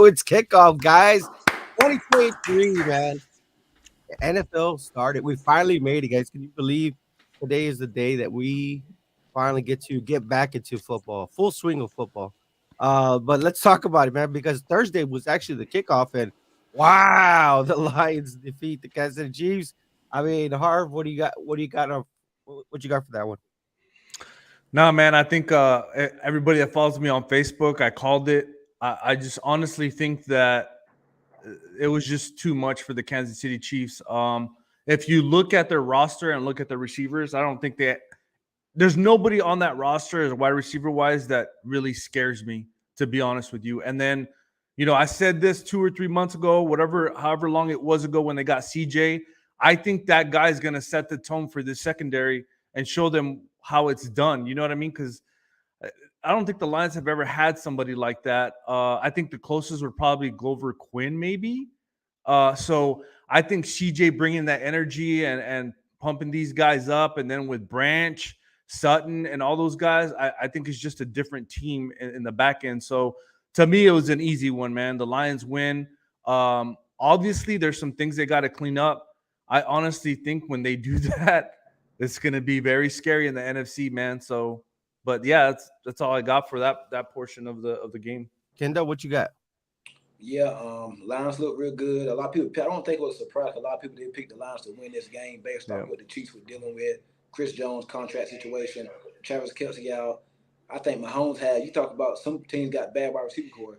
It's kickoff, guys. 2023, man. The NFL started. We finally made it, guys. Can you believe today is the day that we finally get to get back into football, full swing of football? But let's talk about it, man, because Thursday was actually the kickoff, and wow, the Lions defeat the Kansas City Chiefs. I mean, Harv, what do you got? What do you got? What you got for that one? No, man, I think everybody that follows me on Facebook, I called it. I just honestly think that it was just too much for the Kansas City Chiefs. If you look at their roster and look at the receivers, I don't think there's nobody on that roster as wide receiver wise that really scares me, to be honest with you. And then, I said this 2 or 3 months ago, however long it was ago when they got CJ. I think that guy's going to set the tone for this secondary and show them how it's done. You know what I mean? Because I don't think the Lions have ever had somebody like that. I think the closest would probably Glover Quinn, maybe. So I think CJ bringing that energy and pumping these guys up, and then with Branch, Sutton, and all those guys, I think it's just a different team in the back end. So to me, it was an easy one, man. The Lions win. Obviously, there's some things they got to clean up. I honestly think when they do that, it's going to be very scary in the NFC, man. So, but yeah, that's all I got for that portion of the game. Kendall, what you got? Yeah, Lions look real good. A lot of people, I don't think it was a surprise. A lot of people did pick the Lions to win this game based off what the Chiefs were dealing with. Chris Jones contract situation, Travis Kelce out. I think Mahomes had. You talk about some teams got bad wide receiver core.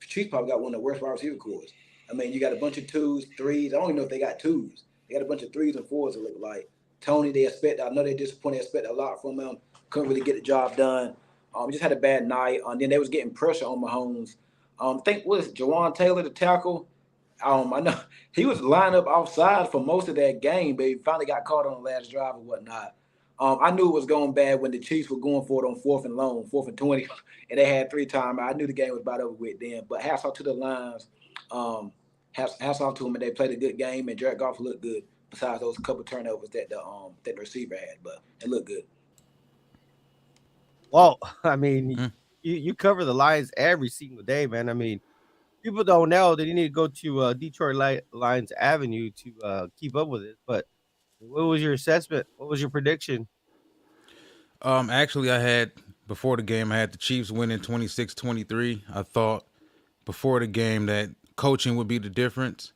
Chiefs probably got one of the worst wide receiver cores. I mean, you got a bunch of twos, threes. I don't even know if they got twos. They got a bunch of threes and fours. It look like Tony. They expect. I know they disappointed. They expect a lot from him. Couldn't really get the job done. Just had a bad night. And then they was getting pressure on Mahomes. I think was Jawan Taylor the tackle. I know he was lined up offside for most of that game, but he finally got caught on the last drive or whatnot. I knew it was going bad when the Chiefs were going for it on 4th and long, 4th and 20, and they had 3 times. I knew the game was about over with then. But hats off to the Lions. Hats off to them, and they played a good game, and Jared Goff looked good. Besides those couple turnovers that the receiver had, but it looked good. Well, I mean, you cover the Lions every single day, man. I mean, people don't know that you need to go to Detroit Lions Avenue to keep up with it. But what was your assessment? What was your prediction? Actually, I had before the game, I had the Chiefs winning 26-23. I thought before the game that coaching would be the difference.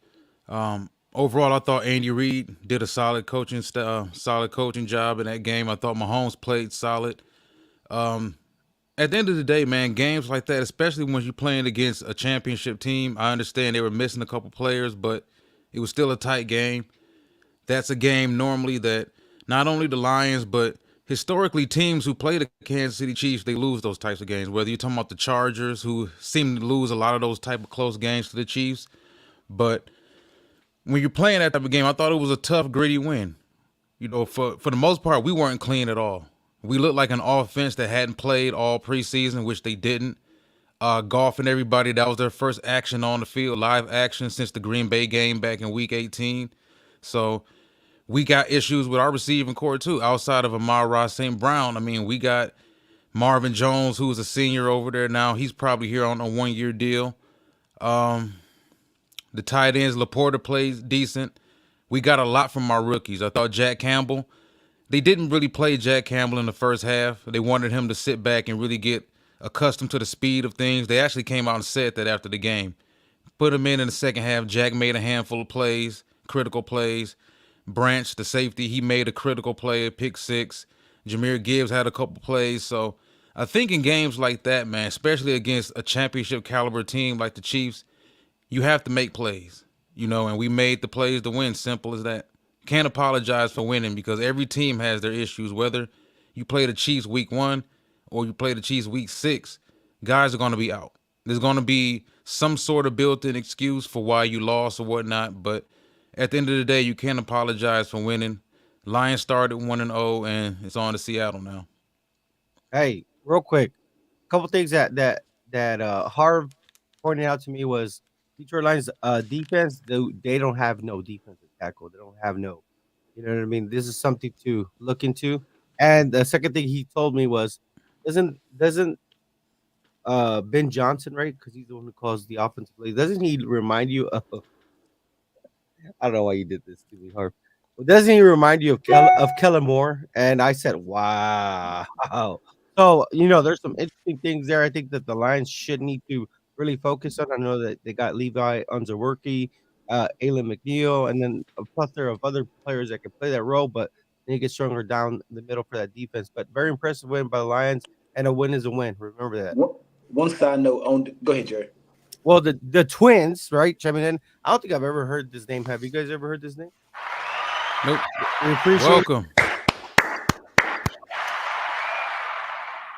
Overall, I thought Andy Reid did a solid coaching job in that game. I thought Mahomes played solid. At the end of the day, man, games like that, especially when you're playing against a championship team, I understand they were missing a couple players, but it was still a tight game. That's a game normally that not only the Lions, but historically teams who play the Kansas City Chiefs, they lose those types of games. Whether you're talking about the Chargers, who seem to lose a lot of those type of close games to the Chiefs. But when you're playing that type of game, I thought it was a tough, gritty win. For the most part, we weren't clean at all. We looked like an offense that hadn't played all preseason, which they didn't. Goff and everybody, that was their first action on the field, live action since the Green Bay game back in Week 18. So we got issues with our receiving core too, outside of Amon-Ra St. Brown. I mean, we got Marvin Jones, who's a senior over there now. He's probably here on a 1-year deal. The tight ends, Laporta plays decent. We got a lot from our rookies. I thought Jack Campbell, they didn't really play Jack Campbell in the first half. They wanted him to sit back and really get accustomed to the speed of things. They actually came out and said that after the game. Put him in the second half. Jack made a handful of plays, critical plays. Branch, the safety, he made a critical play, a pick six. Jahmyr Gibbs had a couple plays. So I think in games like that, man, especially against a championship caliber team like the Chiefs, you have to make plays, and we made the plays to win. Simple as that. Can't apologize for winning because every team has their issues. Whether you play the Chiefs week 1 or you play the Chiefs week 6, guys are going to be out. There's going to be some sort of built-in excuse for why you lost or whatnot, but at the end of the day, you can't apologize for winning. Lions started 1-0, and it's on to Seattle now. Hey, real quick, a couple things that Harv pointed out to me was Detroit Lions defense. They don't have no defensive tackle. They don't have no, you know what I mean. This is something to look into. And the second thing he told me was, doesn't Ben Johnson, right? Because he's the one who calls the offensive plays. Doesn't he remind you of? I don't know why you did this to me, Harp. But doesn't he remind you of Kellen Moore? And I said, wow. So there's some interesting things there. I think that the Lions should need to really focus on. I know that they got Levi Unzaworki, Alan McNeil, and then a plethora of other players that can play that role, but they get stronger down the middle for that defense. But very impressive win by the Lions, and a win is a win. Remember that. One side note on. Go ahead, Jerry. Well, the Twins, right? Chiming in. I don't think I've ever heard this name. Have you guys ever heard this name? Nope. We appreciate Welcome.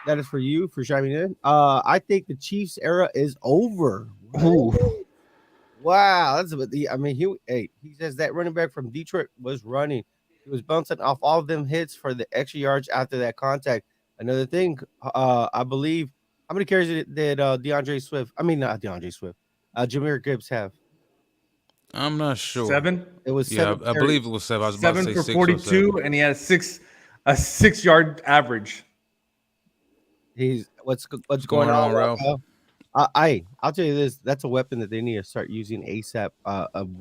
that is for you for chiming in. I think the Chiefs era is over. Ooh. Wow, that's about the. I mean, he says that running back from Detroit was running. He was bouncing off all of them hits for the extra yards after that contact. Another thing, I believe. How many carries did DeAndre Swift? I mean, not DeAndre Swift. Jameer Gibbs have. I'm not sure. 7. It was Yeah, 7 I carries. believe it was 7. I was about 7 to say for 6 or 42, 7. and he had a 6-yard average. He's what's What's going on, Ralph? I'll tell you this. That's a weapon that they need to start using ASAP.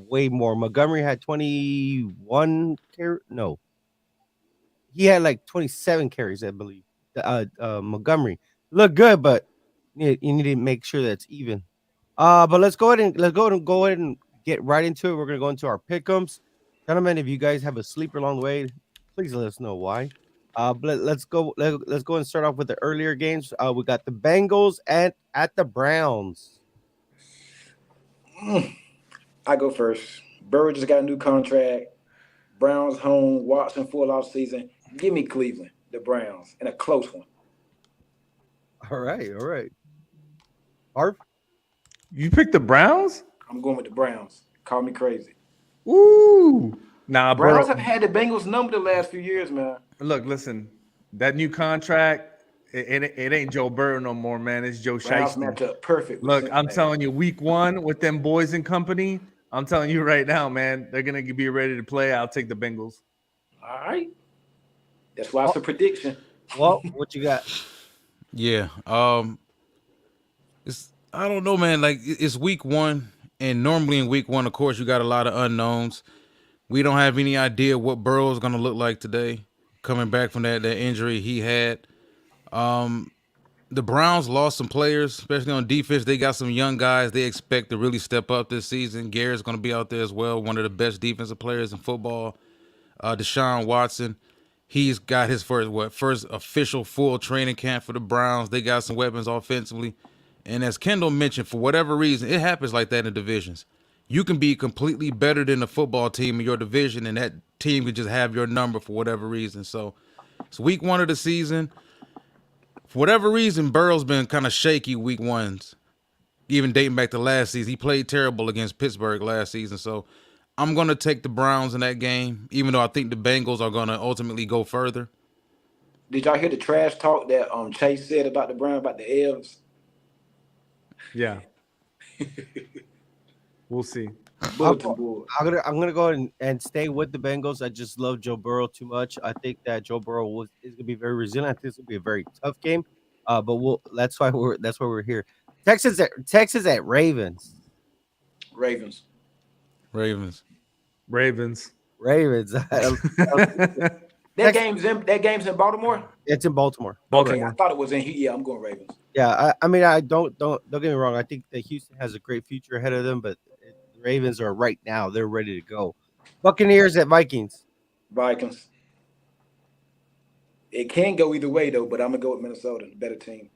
Way more. Montgomery had 21 carry. No, he had like 27 carries, I believe. Montgomery looked good, but you need to make sure that's even. But let's go ahead and get right into it. We're gonna go into our pick'ems, gentlemen. If you guys have a sleeper along the way, please let us know why. But let's go and start off with the earlier games. We got the Bengals at the Browns. I go first. Burrow just got a new contract. Browns home. Watson full off season. Give me Cleveland, the Browns, and a close one. All right. Harv? You picked the Browns? I'm going with the Browns. Call me crazy. Ooh. Nah, Browns bro. have had the Bengals number the last few years, man. Look, listen. That new contract, it ain't Joe Burrow no more, man. It's Joe Browns Shiesty. match up perfect. Look, I'm telling you, week 1 with them boys and company, I'm telling you right now, man, they're going to be ready to play. I'll take the Bengals. All right. That's why it's a prediction. Well, what you got? Yeah. I don't know, man. Like it's week 1, and normally in week 1, of course, you got a lot of unknowns. We don't have any idea what Burrow is going to look like today, coming back from that injury he had. The Browns lost some players, especially on defense. They got some young guys they expect to really step up this season. Garrett's going to be out there as well, one of the best defensive players in football. Deshaun Watson, he's got his first official full training camp for the Browns. They got some weapons offensively. And as Kendall mentioned, for whatever reason, it happens like that in divisions. You can be completely better than the football team in your division, and that team can just have your number for whatever reason. So it's week 1 of the season. For whatever reason, Burrow's been kind of shaky week 1s, even dating back to last season. He played terrible against Pittsburgh last season. So I'm going to take the Browns in that game, even though I think the Bengals are going to ultimately go further. Did y'all hear the trash talk that Chase said about the Browns, about the Elves? Yeah. We'll see. Bulletin board. I'm gonna go ahead and stay with the Bengals. I just love Joe Burrow too much. I think that Joe Burrow is gonna be very resilient. I think it's gonna be a very tough game. But that's why we're here. Texas at Ravens. Ravens. Ravens. That game's in Baltimore? It's in Baltimore. Okay, I thought it was in here. Yeah, I'm going Ravens. Yeah, I mean, I don't get me wrong. I think that Houston has a great future ahead of them, but the Ravens are right now. They're ready to go. Buccaneers at Vikings. Vikings. It can go either way, though, but I'm going to go with Minnesota, the better team.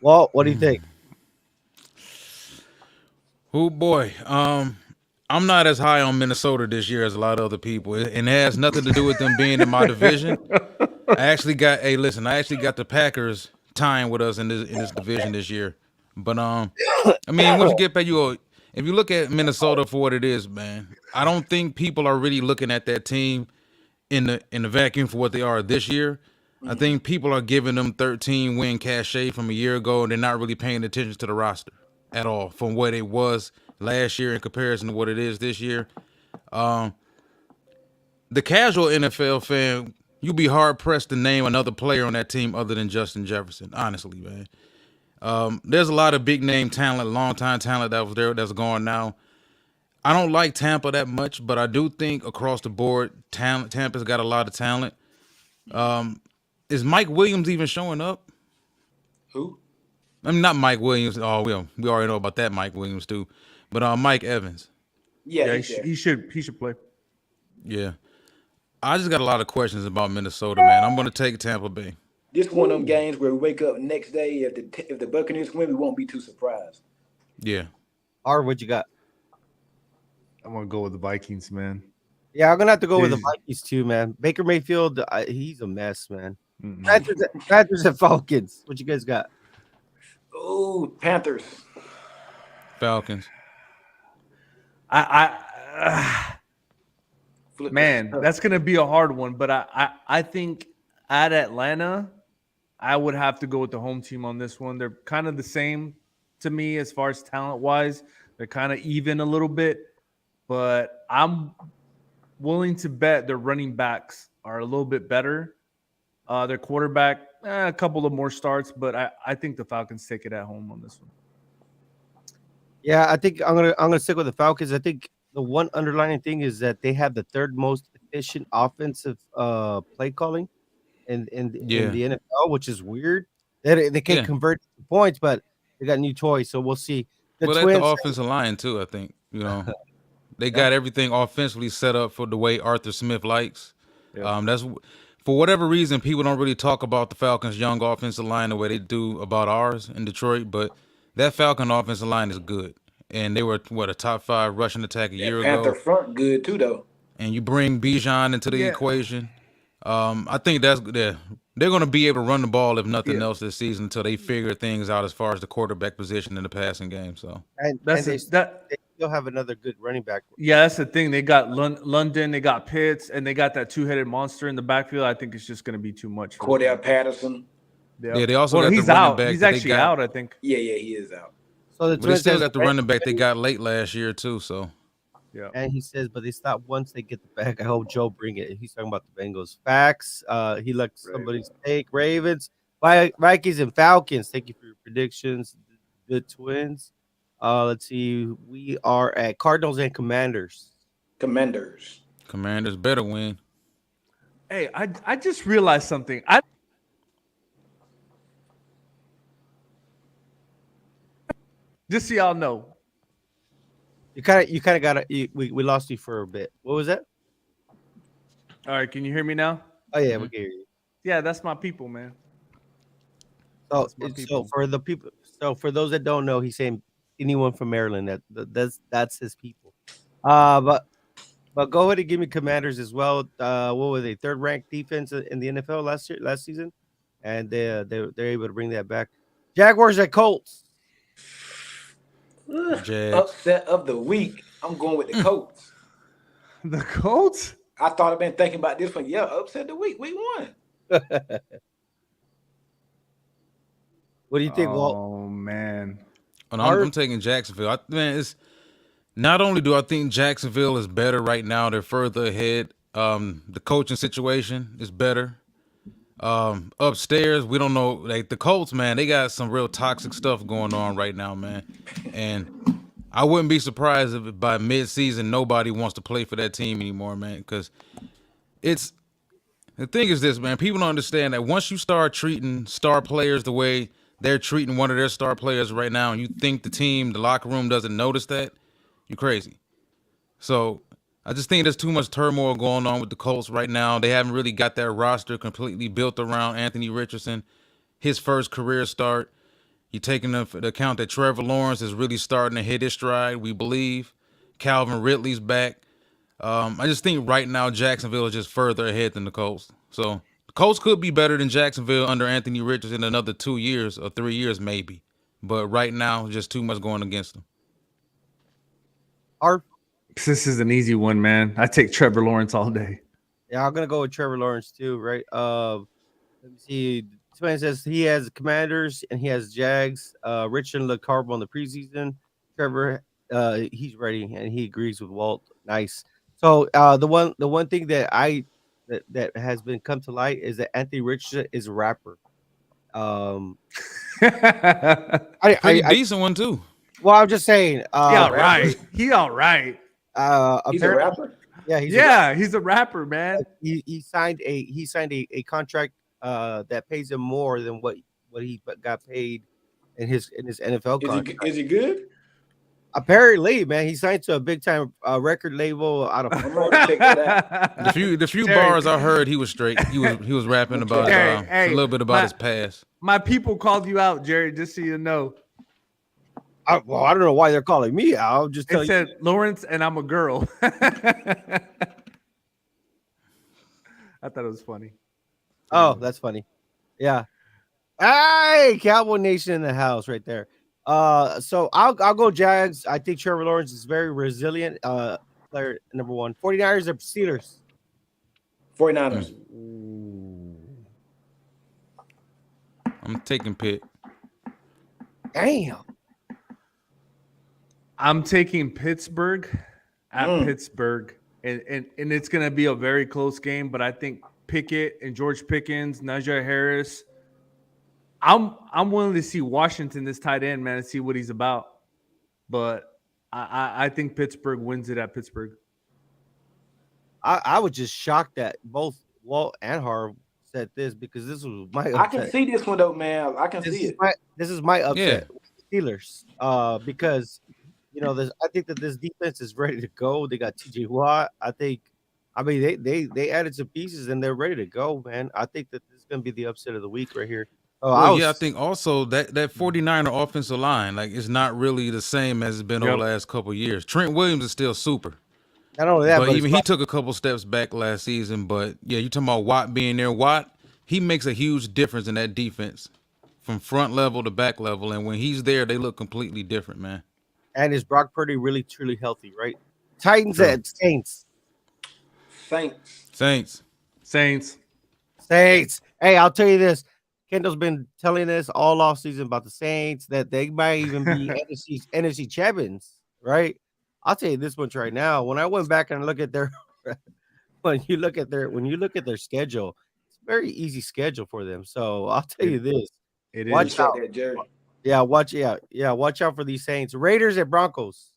Well, what do you think? Oh, boy. I'm not as high on Minnesota this year as a lot of other people, and it has nothing to do with them being in my division. I actually got the Packers tying with us in this division this year. But I mean, once you get back, if you look at Minnesota for what it is, man, I don't think people are really looking at that team in the vacuum for what they are this year. I think people are giving them 13-win cachet from a year ago, and they're not really paying attention to the roster at all from what it was last year in comparison to what it is this year. The casual NFL fan, you'd be hard pressed to name another player on that team other than Justin Jefferson. Honestly, man, There's a lot of big name talent, long time talent that was there that's gone now. I don't like Tampa that much, but I do think across the board, Tampa's got a lot of talent. Is Mike Williams even showing up? Who? I mean, not Mike Williams. Oh, we already know about that Mike Williams too, but Mike Evans. Yeah, Yeah, he's there. he should play. Yeah, I just got a lot of questions about Minnesota, man. I'm going to take Tampa Bay. This one of them games where we wake up the next day. If the Buccaneers win, we won't be too surprised. Yeah, Or what you got? I'm gonna go with the Vikings, man. Yeah, I'm gonna have to go with the Jeez. Vikings too, man. Baker Mayfield, he's a mess, man. Mm-mm. Panthers and Falcons. What you guys got? Oh, Panthers. Falcons. Flip Man, it. that's gonna be a hard one. But I think at Atlanta, I would have to go with the home team on this one. They're kind of the same to me as far as talent wise. They're kind of even a little bit, but I'm willing to bet their running backs are a little bit better. Their quarterback, a couple of more starts, but I think the Falcons take it at home on this one. Yeah, I think I'm gonna stick with the Falcons. I think the one underlining thing is that they have the third most efficient offensive play calling in Yeah. the NFL, which is weird. They can't Yeah. convert points, but they got new toys, so we'll see. The Well, that's Twins, the offensive line too. I think they got everything offensively set up for the way Arthur Smith likes. Yeah. That's for whatever reason people don't really talk about the Falcons' young offensive line the way they do about ours in Detroit, but that Falcon offensive line is good, and they were a top 5 rushing attack a year Panther ago. front good too though. And you bring Bijan into the Yeah. equation. I think they're going to be able to run the ball if nothing Yeah. else this season until they figure things out as far as the quarterback position in the passing game. So and That's they that. still have another good running back. Yeah, that's the thing. They got London, they got Pitts, and they got that two-headed monster in the backfield. I think it's just going to be too much. For them. Cordell Patterson. Yeah, they also got the he's running out. back He's that they actually got. out. I think. Yeah, he is out. So the But they Twins still says- got the running back they got late last year too. So Yeah. And he says, but they stop once they get the back. I hope Joe bring it. He's talking about the Bengals. Facts. He likes somebody's take. Ravens, Vikings, and Falcons. Thank you for your predictions. The Twins. Let's see. We are at Cardinals and Commanders. Commanders. Commanders better win. Hey, I just realized something. Just so y'all know, You kind of got we lost you for a bit. What was that? all right, can you hear me now? Oh yeah, we can hear you. Yeah, that's my people, man. So, That's my so people. for the people, so for those that don't know, he's saying anyone from Maryland. That's his people. But go ahead and give me Commanders as well. What were they? Third ranked defense in the NFL last season, and they're able to bring that back. Jaguars at Colts. Jags. Upset of the week. I'm going with the Colts. The Colts? I thought I've been thinking about this one. Yeah, upset of the week. Week 1. What do you think, Walt? Oh man. And I'm taking Jacksonville. It's not only do I think Jacksonville is better right now, they're further ahead. The coaching situation is better. Upstairs, we don't know. Like the Colts, man, they got some real toxic stuff going on right now, man. And I wouldn't be surprised if by mid-season nobody wants to play for that team anymore, man. Because the thing is this, man. People don't understand that once you start treating star players the way they're treating one of their star players right now, and you think the locker room doesn't notice that, you're crazy. So I just think there's too much turmoil going on with the Colts right now. They haven't really got that roster completely built around Anthony Richardson, his first career start. You're taking into account that Trevor Lawrence is really starting to hit his stride, we believe. Calvin Ridley's back. I just think right now Jacksonville is just further ahead than the Colts. So the Colts could be better than Jacksonville under Anthony Richardson in another 2 years or 3 years maybe. But right now, just too much going against them. This is an easy one, man. I take Trevor Lawrence all day. Yeah, I'm gonna go with Trevor Lawrence too, right? Let me see. This man says he has Commanders and he has Jags. Richard looked horrible in the preseason. Trevor, he's ready and he agrees with Walt. Nice. So the one thing that that has been come to light is that Anthony Richardson is a rapper. Pretty I decent one too. well, I'm just saying. Yeah, right. He all right. He's a Apparently, rapper. yeah, he's He's a rapper, man. he signed a contract that pays him more than what he got paid in his NFL contract. Is he good? Apparently, man, he signed to a big time record label out of. I'm gonna check that out. The few Terry. bars I heard, he was straight. He was rapping about Terry, hey, a little bit about his past. My people called you out, Jerry, just so you know. Well, I don't know why they're calling me out. I'll just tell It you. said Lawrence and I'm a girl. I thought it was funny. Oh, that's funny. Yeah. Hey, Cowboy Nation in the house right there. So I'll go Jags. I think Trevor Lawrence is very resilient. Player number one. 49ers or Steelers? 49ers. I'm taking Pitt. Damn. I'm taking Pittsburgh at Pittsburgh. And it's gonna be a very close game, but I think Pickett and George Pickens, Najee Harris. I'm willing to see Washington, this tight end, man, and see what he's about. But I think Pittsburgh wins it at Pittsburgh. I was just shocked that both Walt and Harv said this because this was my upset. I can see this one though, man. I can see it. This is my upset. Steelers. Because I think that this defense is ready to go. They got TJ Watt. They added some pieces and they're ready to go, man. I think that this is gonna be the upset of the week right here. I think also that 49er offensive line, like, it's not really the same as it's been over the last couple of years. Trent Williams is still super. I don't know that, but even he took a couple steps back last season. But yeah, you talking about Watt being there. Watt, he makes a huge difference in that defense from front level to back level. And when he's there, they look completely different, man. And is Brock Purdy really truly healthy, right? Titans at Saints. Saints. Hey, I'll tell you this. Kendall's been telling us all offseason about the Saints that they might even be NFC champions, right? I'll tell you this much right now. When I went back and look at their when you look at their schedule, it's a very easy schedule for them. So I'll tell you this. Watch out. Jerry. Yeah, watch out for these Saints. Raiders at Broncos.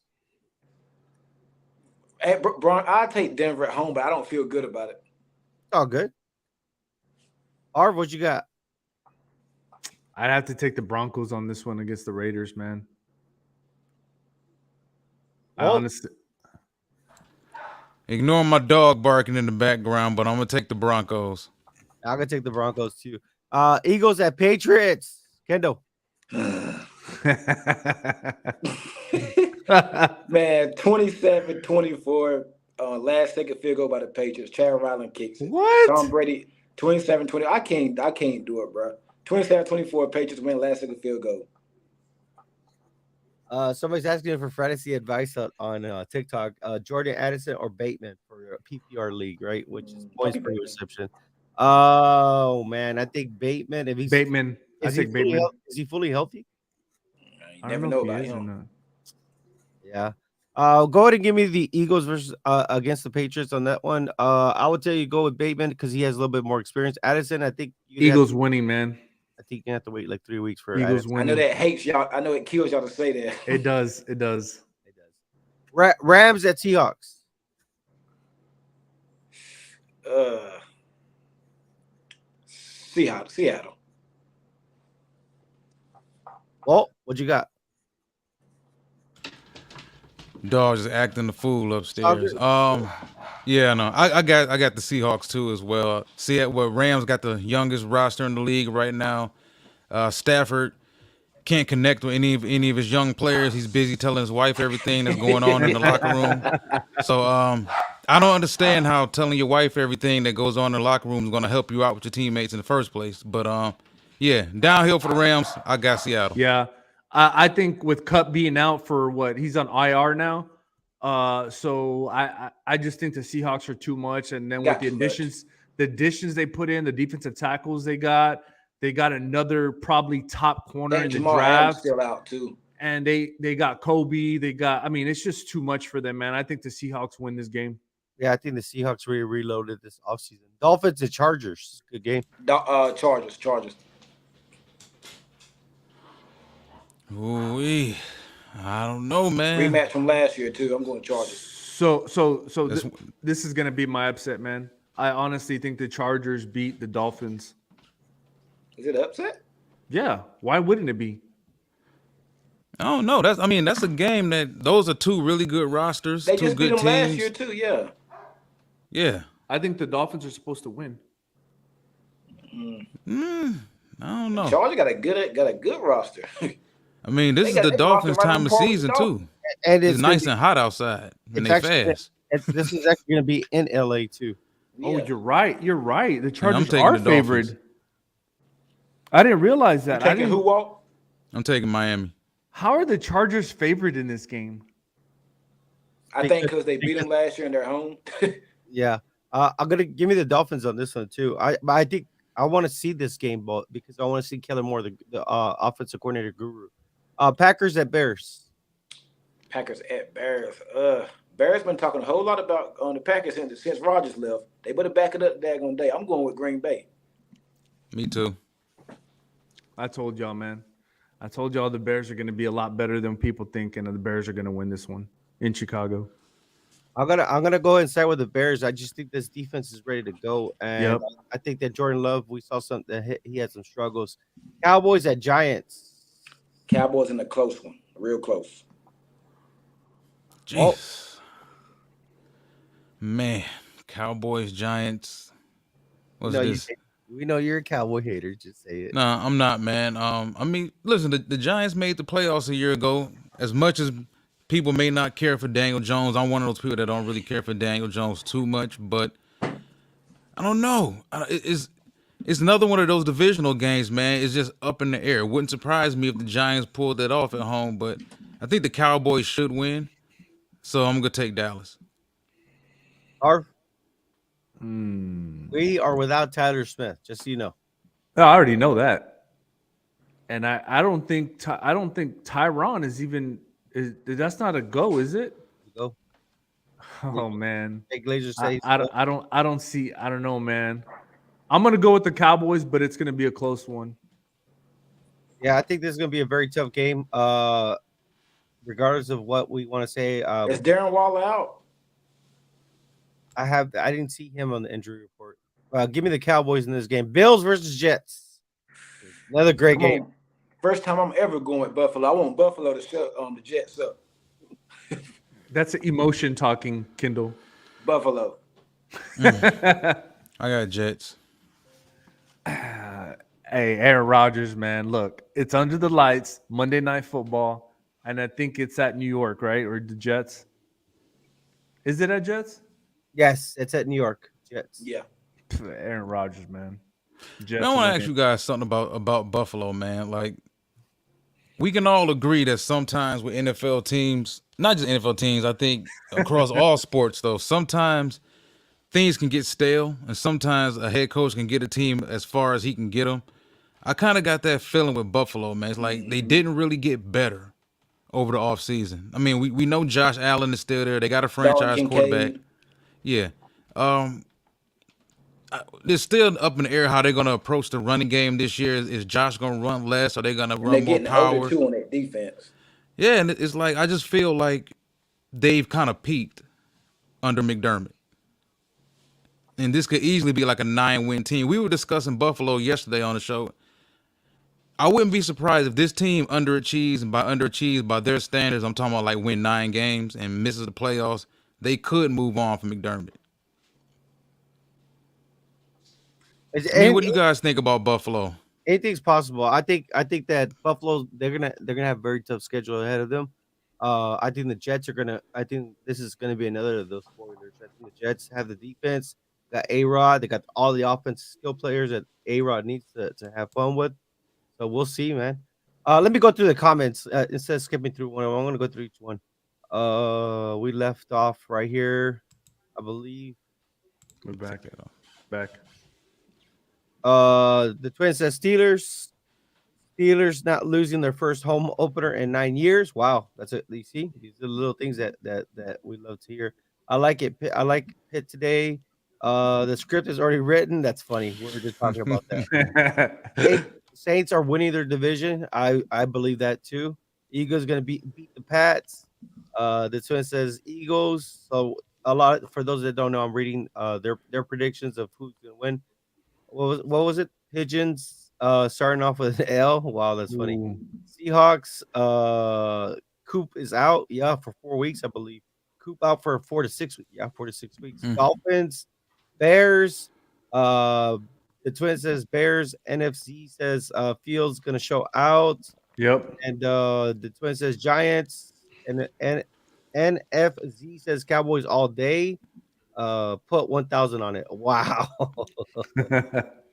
Hey, I'll take Denver at home, but I don't feel good about it. All good. Arv, what you got? I'd have to take the Broncos on this one against the Raiders, man. Honestly, ignore my dog barking in the background, but I'm gonna take the Broncos. I'm gonna take the Broncos too. Eagles at Patriots. Kendall. Man, 27-24. Last second field goal by the Patriots. Chad Ryland kicks it. What? Tom Brady, 27-20. I can't do it, bro. 27-24. Patriots win last second field goal. Somebody's asking for fantasy advice on TikTok. Jordan Addison or Bateman for a PPR league, right? Which is points per reception. Oh man, I think Bateman. If he's Bateman, is he fully healthy? You never know about him. Yeah. Go ahead and give me the Eagles versus against the Patriots on that one. I would tell you go with Bateman because he has a little bit more experience. Addison, I think Eagles winning, man. I think you have to wait like 3 weeks for Eagles winning. I know that hates y'all. I know it kills y'all to say that. It does. It does. Rams at Seahawks. Seattle. Well, what you got? Dog is acting the fool upstairs. Yeah, no, I got the Seahawks too as well. Rams got the youngest roster in the league right now. Stafford can't connect with any of his young players. He's busy telling his wife everything that's going on in the locker room. So I don't understand how telling your wife everything that goes on in the locker room is going to help you out with your teammates in the first place. But yeah, downhill for the Rams. I got Seattle. Yeah, I think with Kupp being out for he's on IR now. So I just think the Seahawks are too much. And then with the additions they put in, the defensive tackles they got another probably top corner in the draft. Still out too. And they got Kobe. It's just too much for them, man. I think the Seahawks win this game. Yeah, I think the Seahawks really reloaded this offseason. Dolphins and Chargers. Good game. Chargers. Ooh-wee. I don't know, man. Rematch from last year too. I'm going Chargers. So That's- this is gonna be my upset, man. I honestly think the Chargers beat the Dolphins. Is it upset? Yeah, why wouldn't it be? I don't know. That's a game that those are two really good rosters, They two just beat good them last year teams. too. Yeah. Yeah. I think the Dolphins are supposed to win. I don't know. Chargers got a good roster. I mean, this They is got- the they Dolphins' roster right time on of par with the season Dolphins. too. And It's gonna nice be- and hot outside, and it's they actually fast. this is actually going to be in LA too. Oh, Yeah. you're right. You're right. The I'm Chargers taking are the Dolphins. favored. I didn't realize You that. I taking didn't, who walk? I'm taking Miami. how are the Chargers favored in this game? I think because they beat them last year in their home. Yeah, I'm gonna give me the Dolphins on this one too. I think I want to see this game, but because I want to see Kellen Moore, the offensive coordinator guru. Packers at Bears. Packers at Bears. Bears been talking a whole lot about the Packers since Rodgers left. They better back it up daggone day. I'm going with Green Bay. Me too. I told y'all, man. I told y'all the Bears are going to be a lot better than people think, and the Bears are going to win this one in Chicago. I'm gonna go ahead and start with the Bears. I just think this defense is ready to go, and Yep. I think that Jordan Love. We saw something. He had some struggles. Cowboys at Giants. Cowboys in a close one, real close. Jeez. Man, Cowboys, Giants. What's No, this? we know you're a Cowboy hater. Just say it. Nah, I'm not, man. I mean, listen, the Giants made the playoffs a year ago. As much as people may not care for Daniel Jones, I'm one of those people that don't really care for Daniel Jones too much. But I don't know. It's another one of those divisional games, man. It's just up in the air. It wouldn't surprise me if the Giants pulled that off at home, but I think the Cowboys should win. So I'm gonna take Dallas. Harv? We are without Tyler Smith. Just so you know. I already know that, and I don't think Tyron is even. That's not a go, is it? Go. Oh man, Hey, Glazer say I don't know, man. I'm gonna go with the Cowboys, but it's gonna be a close one. Yeah, I think this is going to be a very tough game. Regardless of what we want to say, Is Darren Waller out? I didn't see him on the injury report. Give me the Cowboys in this game. Bills versus Jets. Another great game. First time I'm ever going with Buffalo. I want Buffalo to shut the Jets up. That's emotion talking, Kindle. Buffalo. I got Jets. Hey, Aaron Rodgers, man. Look, it's under the lights, Monday Night Football, and I think it's at New York, right? Or the Jets. Is it at Jets? Yes, it's at New York. Jets. Yeah. Aaron Rodgers, man. Jets I want in to the ask game. you guys something about Buffalo, man. Like, we can all agree that sometimes with NFL teams, not just NFL teams, I think across all sports, though, sometimes things can get stale, and sometimes a head coach can get a team as far as he can get them. I kind of got that feeling with Buffalo, man. It's like they didn't really get better over the offseason. I mean, we know Josh Allen is still there. They got a franchise Dalton quarterback. Kincaid. Yeah. It's still up in the air how they're going to approach the running game this year. Is Josh going to run less? Are they going to And they're run more getting power? older too on that defense. Yeah, and it's like I just feel like they've kind of peaked under McDermott. And this could easily be like a 9-win team. We were discussing Buffalo yesterday on the show. I wouldn't be surprised if this team underachieves, and by underachieves by their standards, I'm talking about like win 9 games and misses the playoffs. They could move on from McDermott. I mean, what do you guys think about Buffalo? Anything's possible. I think that Buffalo they're gonna have a very tough schedule ahead of them. I think the Jets are gonna. I think this is gonna be another of those spoilers. I think the Jets have the defense, got A-Rod, they got all the offensive skill players that A-Rod needs to have fun with. So we'll see, man. Let me go through the comments instead of skipping through one. I'm gonna go through each one. We left off right here, I believe. We're back. Back. The Twins says Steelers not losing their first home opener in 9 years. Wow, that's it. You see, these are the little things that we love to hear. I like it. I like Pitt today. The script is already written. That's funny. We were just talking about that. Saints are winning their division. I believe that too. Eagles gonna beat the Pats. The Twin says Eagles. So a lot for those that don't know, I'm reading their predictions of who's gonna win. What was it? Pigeons starting off with an L. Wow, that's funny. Ooh. Seahawks, Coop is out, yeah, for 4 weeks, I believe. Coop out for 4 to 6 weeks. Yeah, 4 to 6 weeks. Dolphins, Bears, the Twin says Bears, NFC says Fields gonna show out, Yep. and the Twin says Giants, and NFZ says Cowboys all day. Put 1,000 on it. Wow.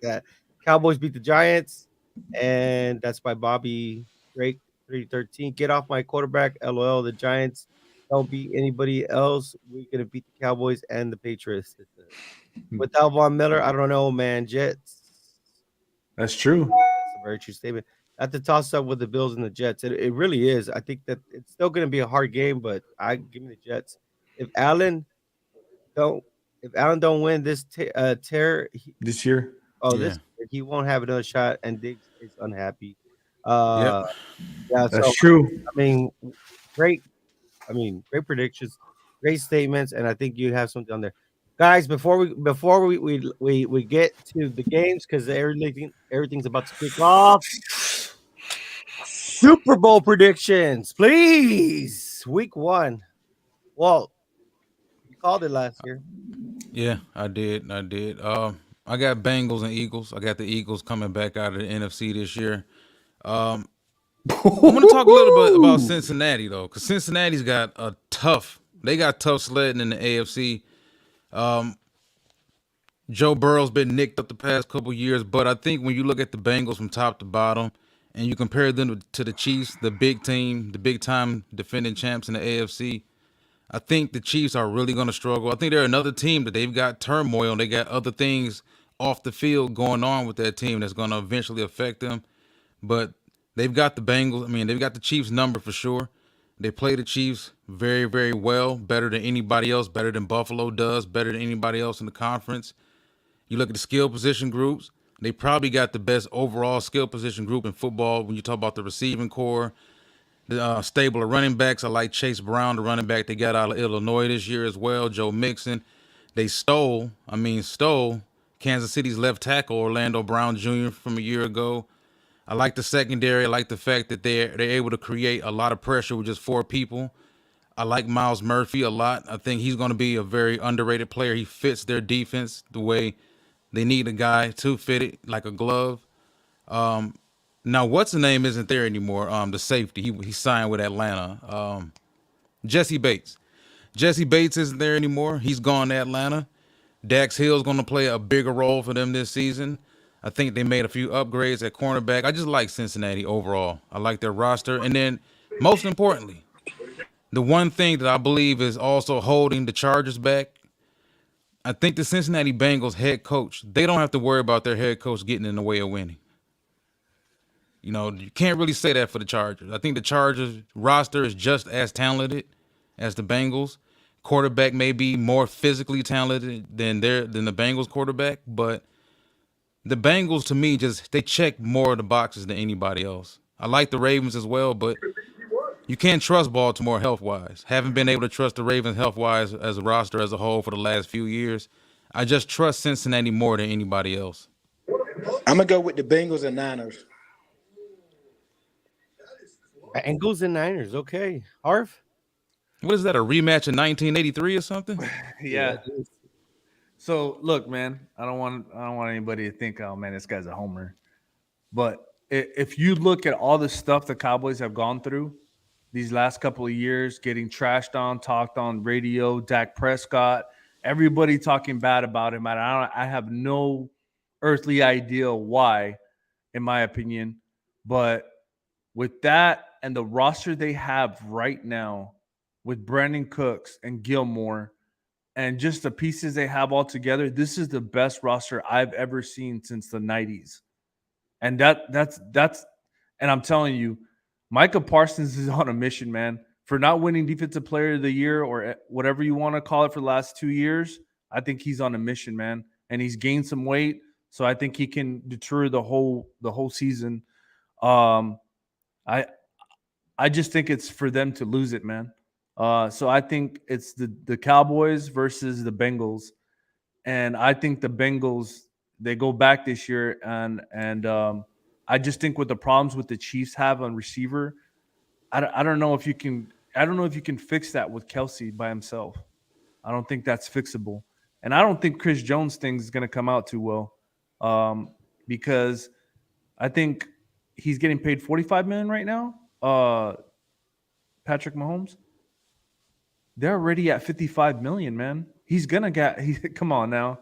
Yeah. Cowboys beat the Giants, and that's by Bobby Drake 313. Get off my quarterback, LOL. The Giants don't beat anybody else. We're gonna beat the Cowboys and the Patriots. Without Von Miller, I don't know, man. Jets. That's true. That's a very true statement. At the toss up with the Bills and the Jets, it really is. I think that it's still gonna be a hard game, but I give me the Jets. If Allen don't win this This year. this he won't have another shot, and Diggs is unhappy. Yep. Yeah, That's so true. I mean, great. Great predictions, great statements, and I think you have something on there, guys. Before we get to the games, because everything's about to kick off. Super Bowl predictions, please. Week 1. Well, you called it last year. Yeah, I did. I got Bengals and Eagles. I got the Eagles coming back out of the NFC this year. I want to talk a little bit about Cincinnati though, because Cincinnati's got tough sledding in the AFC. Joe Burrow's been nicked up the past couple years, but I think when you look at the Bengals from top to bottom and you compare them to the Chiefs, the big team, the big time defending champs in the AFC, I think the Chiefs are really going to struggle. I think they're another team that they've got turmoil. They got other things off the field going on with that team that's going to eventually affect them. But they've got the Bengals. They've got the Chiefs number for sure. They play the Chiefs very, very well, better than anybody else, better than Buffalo does, better than anybody else in the conference. You look at the skill position groups, they probably got the best overall skill position group in football when you talk about the receiving core. The stable of running backs, I like Chase Brown, the running back they got out of Illinois this year as well, Joe Mixon. They stole Kansas City's left tackle, Orlando Brown Jr. from a year ago. I like the secondary. I like the fact that they're able to create a lot of pressure with just 4 people. I like Miles Murphy a lot. I think he's going to be a very underrated player. He fits their defense the way they need a guy to fit it like a glove. Now, what's the name isn't there anymore? The safety. He signed with Atlanta. Jesse Bates. Jesse Bates isn't there anymore. He's gone to Atlanta. Dax Hill's going to play a bigger role for them this season. I think they made a few upgrades at cornerback. I just like Cincinnati overall. I like their roster. And then, most importantly, the one thing that I believe is also holding the Chargers back, I think the Cincinnati Bengals head coach, they don't have to worry about their head coach getting in the way of winning. You can't really say that for the Chargers. I think the Chargers roster is just as talented as the Bengals. Quarterback may be more physically talented than the Bengals quarterback, but the Bengals, to me, they check more of the boxes than anybody else. I like the Ravens as well, but you can't trust Baltimore health-wise. Haven't been able to trust the Ravens health-wise as a roster as a whole for the last few years. I just trust Cincinnati more than anybody else. I'm going to go with the Bengals and Niners. Bengals and Niners. Okay. Harv? What is that, a rematch in 1983 or something? Yeah. So look, man, I don't want anybody to think, oh man, this guy's a homer. But if you look at all the stuff the Cowboys have gone through these last couple of years, getting trashed on, talked on radio, Dak Prescott, everybody talking bad about him, and I have no earthly idea why, in my opinion. But with that and the roster they have right now, with Brandon Cooks and Gilmore, and just the pieces they have all together, this is the best roster I've ever seen since the 90s. And that's and I'm telling you, Micah Parsons is on a mission, man. For not winning Defensive Player of the Year or whatever you want to call it for the last 2 years, I think he's on a mission, man. And he's gained some weight, so I think he can deter the whole season. I I just think it's for them to lose it, man. So I think it's the Cowboys versus the Bengals, and I think the Bengals they go back this year, and I just think with the problems with the Chiefs have on receiver, I don't know if you can. I don't know if you can fix that with Kelsey by himself. I don't think that's fixable, and I don't think Chris Jones thing is going to come out too well, because I think he's getting paid $45 million right now. Patrick Mahomes, they're already at $55 million, man. He's gonna get. Come on now,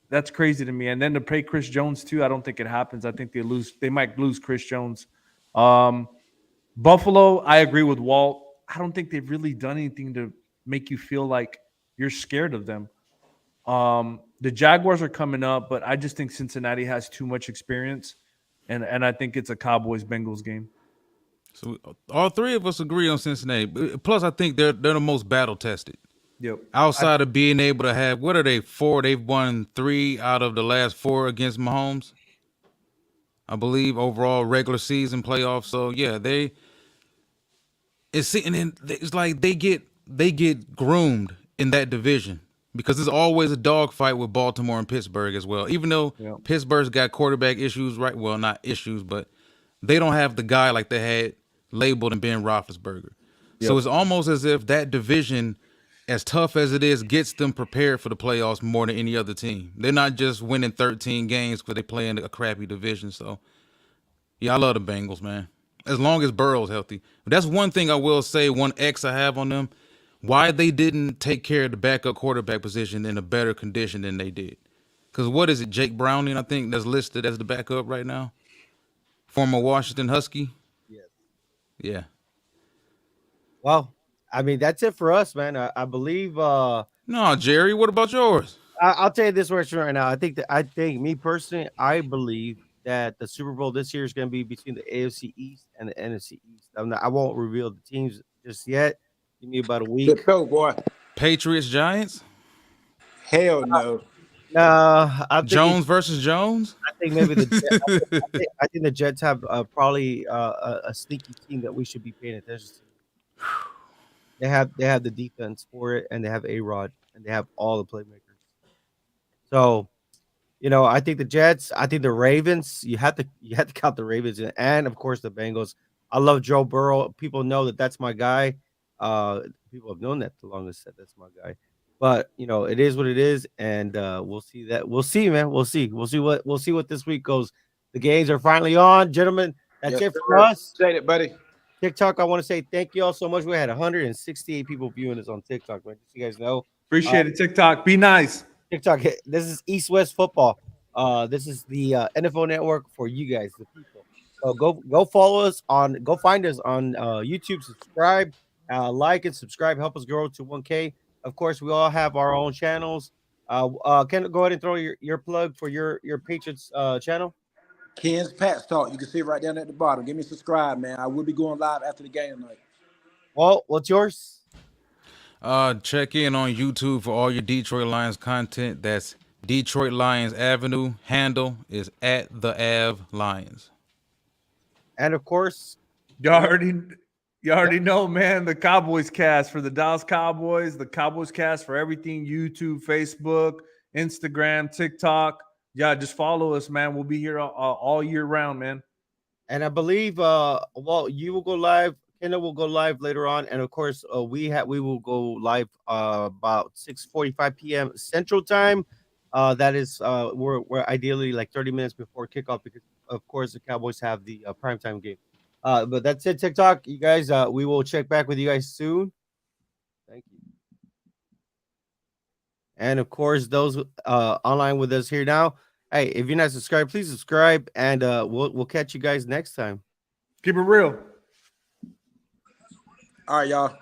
that's crazy to me. And then to pay Chris Jones too, I don't think it happens. I think they lose. They might lose Chris Jones. Buffalo, I agree with Walt. I don't think they've really done anything to make you feel like you're scared of them. The Jaguars are coming up, but I just think Cincinnati has too much experience, and I think it's a Cowboys-Bengals game. So all three of us agree on Cincinnati. Plus, I think they're the most battle tested. Yep. Outside of being able to have, what are they, 4? They've won 3 out of the last 4 against Mahomes, I believe, overall regular season playoffs. So yeah, it's like they get groomed in that division because there's always a dogfight with Baltimore and Pittsburgh as well. Even though Pittsburgh's got quarterback issues, right? Well, not issues, but they don't have the guy like they had labeled in Ben Roethlisberger. So it's almost as if that division, as tough as it is, gets them prepared for the playoffs more than any other team. They're not just winning 13 games because they play in a crappy division. So, yeah, I love the Bengals, man. As long as Burrow's healthy. That's one thing I will say, one X I have on them, why they didn't take care of the backup quarterback position in a better condition than they did. Because what is it, Jake Browning, I think, that's listed as the backup right now? Former Washington Husky? Yes. Yeah. Well, I mean, that's it for us, man. I believe. No, Jerry, what about yours? I'll tell you this right now. I think me personally, I believe that the Super Bowl this year is going to be between the AFC East and the NFC East. I won't reveal the teams just yet. Give me about a week. Let's go, boy. Patriots, Giants? Hell no. I Jones versus Jones? I think maybe I think the Jets have probably a sneaky team that we should be paying attention to. They have the defense for it, and they have A-Rod, and they have all the playmakers. So, I think the Jets. I think the Ravens. You have to count the Ravens, and of course the Bengals. I love Joe Burrow. People know that's my guy. People have known that the longest. That's my guy. But it is what it is, and we'll see that. We'll see, man. We'll see what this week goes. The games are finally on, gentlemen. That's it for us. Say it, buddy. TikTok, I want to say thank you all so much. We had 168 people viewing us on TikTok, man. Just so you guys know. Appreciate it, TikTok. Be nice. TikTok, this is East West Football. This is the NFL Network for you guys, the people. So go follow us go find us on YouTube, subscribe, like and subscribe, help us grow to 1K. Of course, we all have our own channels. Ken, go ahead and throw your plug for your Patriots channel. Ken's Pats Talk. You can see it right down at the bottom. Give me a subscribe, man. I will be going live after the game tonight. Well, what's yours? Check in on YouTube for all your Detroit Lions content. That's Detroit Lions Avenue. Handle is at the Av Lions. And of course, you already know, man. The Cowboys cast for the Dallas Cowboys. The Cowboys cast for everything: YouTube, Facebook, Instagram, TikTok. Yeah, just follow us, man. We'll be here all year round, man. And I believe, you will go live. Kendall will go live later on, and of course, we will go live about 6:45 p.m. Central Time. That is, we're ideally like 30 minutes before kickoff because, of course, the Cowboys have the primetime game. But that's it, TikTok. You guys, we will check back with you guys soon. Thank you. And of course, those online with us here now. Hey, if you're not subscribed, please subscribe, and we'll catch you guys next time. Keep it real. All right, y'all.